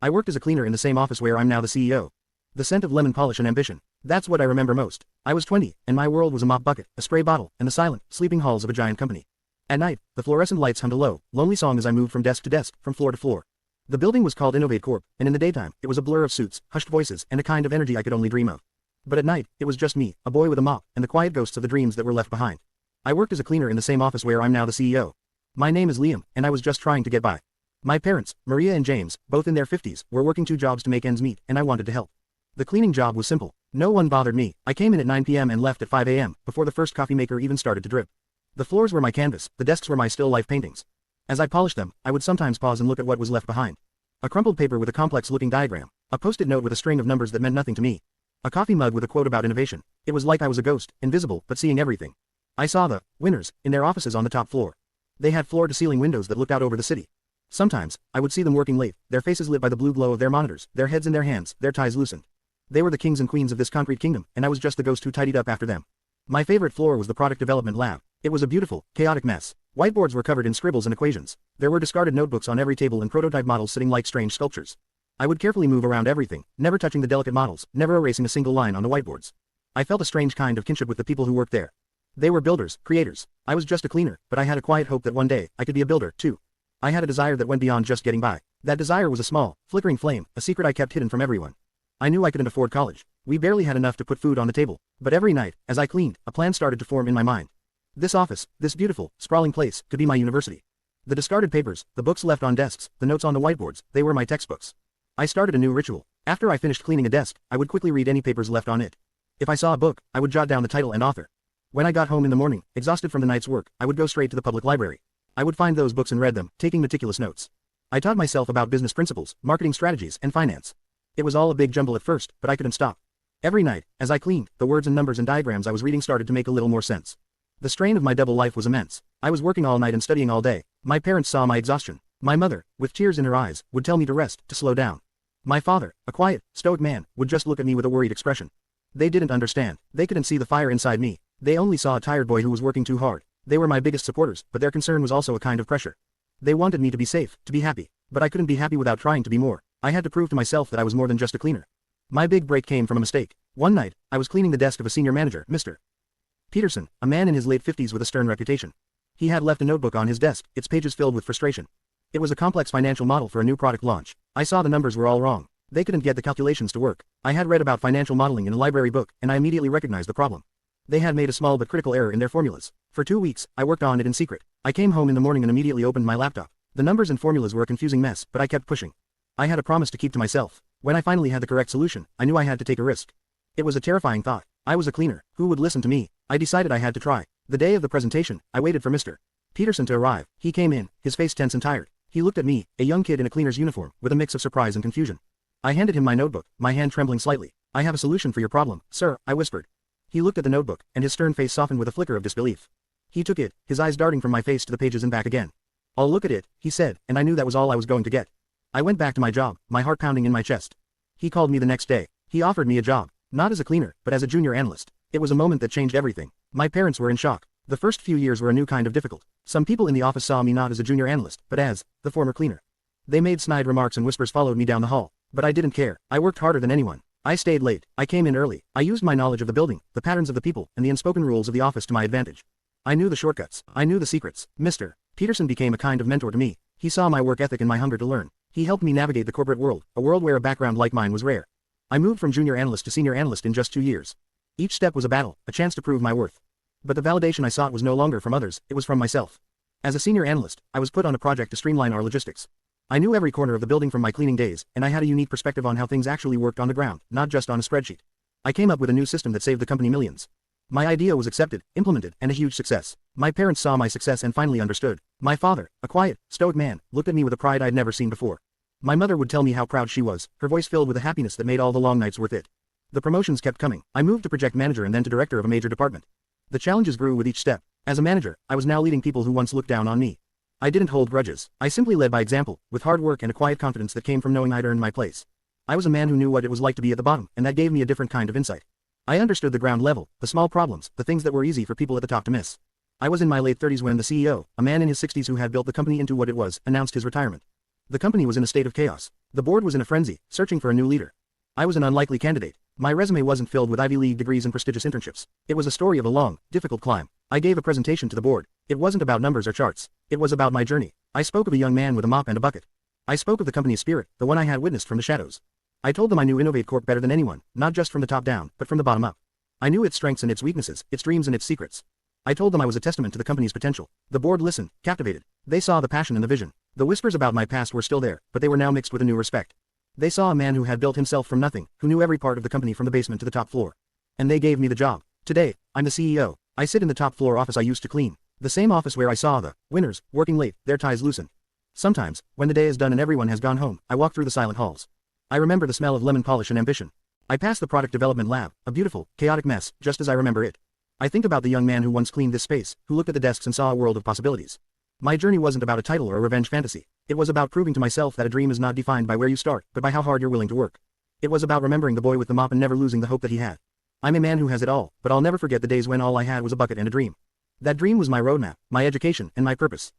I worked as a cleaner in the same office where I'm now the CEO. The scent of lemon polish and ambition. That's what I remember most. I was 20, and my world was a mop bucket, a spray bottle, and the silent, sleeping halls of a giant company. At night, the fluorescent lights hummed a low, lonely song as I moved from desk to desk, from floor to floor. The building was called InnovateCorp, and in the daytime, it was a blur of suits, hushed voices, and a kind of energy I could only dream of. But at night, it was just me, a boy with a mop, and the quiet ghosts of the dreams that were left behind. I worked as a cleaner in the same office where I'm now the CEO. My name is Liam, and I was just trying to get by. My parents, Maria and James, both in their 50s, were working 2 jobs to make ends meet, and I wanted to help. The cleaning job was simple. No one bothered me. I came in at 9 p.m. and left at 5 a.m., before the first coffee maker even started to drip. The floors were my canvas, the desks were my still life paintings. As I polished them, I would sometimes pause and look at what was left behind. A crumpled paper with a complex-looking diagram, a post-it note with a string of numbers that meant nothing to me. A coffee mug with a quote about innovation. It was like I was a ghost, invisible, but seeing everything. I saw the winners in their offices on the top floor. They had floor-to-ceiling windows that looked out over the city. Sometimes, I would see them working late, their faces lit by the blue glow of their monitors, their heads in their hands, their ties loosened. They were the kings and queens of this concrete kingdom, and I was just the ghost who tidied up after them. My favorite floor was the product development lab. It was a beautiful, chaotic mess. Whiteboards were covered in scribbles and equations. There were discarded notebooks on every table and prototype models sitting like strange sculptures. I would carefully move around everything, never touching the delicate models, never erasing a single line on the whiteboards. I felt a strange kind of kinship with the people who worked there. They were builders, creators. I was just a cleaner, but I had a quiet hope that one day, I could be a builder, too. I had a desire that went beyond just getting by. That desire was a small, flickering flame, a secret I kept hidden from everyone. I knew I couldn't afford college. We barely had enough to put food on the table. But every night, as I cleaned, a plan started to form in my mind. This office, this beautiful, sprawling place, could be my university. The discarded papers, the books left on desks, the notes on the whiteboards, they were my textbooks. I started a new ritual. After I finished cleaning a desk, I would quickly read any papers left on it. If I saw a book, I would jot down the title and author. When I got home in the morning, exhausted from the night's work, I would go straight to the public library. I would find those books and read them, taking meticulous notes. I taught myself about business principles, marketing strategies, and finance. It was all a big jumble at first, but I couldn't stop. Every night, as I cleaned, the words and numbers and diagrams I was reading started to make a little more sense. The strain of my double life was immense. I was working all night and studying all day. My parents saw my exhaustion. My mother, with tears in her eyes, would tell me to rest, to slow down. My father, a quiet, stoic man, would just look at me with a worried expression. They didn't understand. They couldn't see the fire inside me. They only saw a tired boy who was working too hard. They were my biggest supporters, but their concern was also a kind of pressure. They wanted me to be safe, to be happy. But I couldn't be happy without trying to be more. I had to prove to myself that I was more than just a cleaner. My big break came from a mistake. One night, I was cleaning the desk of a senior manager, Mr. Peterson, a man in his late 50s with a stern reputation. He had left a notebook on his desk, its pages filled with frustration. It was a complex financial model for a new product launch. I saw the numbers were all wrong. They couldn't get the calculations to work. I had read about financial modeling in a library book, and I immediately recognized the problem. They had made a small but critical error in their formulas. For 2 weeks, I worked on it in secret. I came home in the morning and immediately opened my laptop. The numbers and formulas were a confusing mess, but I kept pushing. I had a promise to keep to myself. When I finally had the correct solution, I knew I had to take a risk. It was a terrifying thought. I was a cleaner. Who would listen to me? I decided I had to try. The day of the presentation, I waited for Mr. Peterson to arrive. He came in, his face tense and tired. He looked at me, a young kid in a cleaner's uniform, with a mix of surprise and confusion. I handed him my notebook, my hand trembling slightly. I have a solution for your problem, sir, I whispered. He looked at the notebook, and his stern face softened with a flicker of disbelief. He took it, his eyes darting from my face to the pages and back again. I'll look at it, he said, and I knew that was all I was going to get. I went back to my job, my heart pounding in my chest. He called me the next day. He offered me a job, not as a cleaner, but as a junior analyst. It was a moment that changed everything. My parents were in shock. The first few years were a new kind of difficult. Some people in the office saw me not as a junior analyst, but as the former cleaner. They made snide remarks and whispers followed me down the hall. But I didn't care. I worked harder than anyone. I stayed late. I came in early. I used my knowledge of the building, the patterns of the people, and the unspoken rules of the office to my advantage. I knew the shortcuts. I knew the secrets. Mr. Peterson became a kind of mentor to me. He saw my work ethic and my hunger to learn. He helped me navigate the corporate world, a world where a background like mine was rare. I moved from junior analyst to senior analyst in just 2 years. Each step was a battle, a chance to prove my worth. But the validation I sought was no longer from others, it was from myself. As a senior analyst, I was put on a project to streamline our logistics. I knew every corner of the building from my cleaning days, and I had a unique perspective on how things actually worked on the ground, not just on a spreadsheet. I came up with a new system that saved the company millions. My idea was accepted, implemented, and a huge success. My parents saw my success and finally understood. My father, a quiet, stoic man, looked at me with a pride I'd never seen before. My mother would tell me how proud she was, her voice filled with a happiness that made all the long nights worth it. The promotions kept coming. I moved to project manager and then to director of a major department. The challenges grew with each step. As a manager, I was now leading people who once looked down on me. I didn't hold grudges. I simply led by example, with hard work and a quiet confidence that came from knowing I'd earned my place. I was a man who knew what it was like to be at the bottom, and that gave me a different kind of insight. I understood the ground level, the small problems, the things that were easy for people at the top to miss. I was in my late 30s when the CEO, a man in his 60s who had built the company into what it was, announced his retirement. The company was in a state of chaos. The board was in a frenzy, searching for a new leader. I was an unlikely candidate. My resume wasn't filled with Ivy League degrees and prestigious internships. It was a story of a long, difficult climb. I gave a presentation to the board. It wasn't about numbers or charts. It was about my journey. I spoke of a young man with a mop and a bucket. I spoke of the company's spirit, the one I had witnessed from the shadows. I told them I knew InnovateCorp better than anyone, not just from the top down, but from the bottom up. I knew its strengths and its weaknesses, its dreams and its secrets. I told them I was a testament to the company's potential. The board listened, captivated. They saw the passion and the vision. The whispers about my past were still there, but they were now mixed with a new respect. They saw a man who had built himself from nothing, who knew every part of the company from the basement to the top floor. And they gave me the job. Today, I'm the CEO. I sit in the top floor office I used to clean. The same office where I saw the winners, working late, their ties loosened. Sometimes, when the day is done and everyone has gone home, I walk through the silent halls. I remember the smell of lemon polish and ambition. I pass the product development lab, a beautiful, chaotic mess, just as I remember it. I think about the young man who once cleaned this space, who looked at the desks and saw a world of possibilities. My journey wasn't about a title or a revenge fantasy. It was about proving to myself that a dream is not defined by where you start, but by how hard you're willing to work. It was about remembering the boy with the mop and never losing the hope that he had. I'm a man who has it all, but I'll never forget the days when all I had was a bucket and a dream. That dream was my roadmap, my education, and my purpose.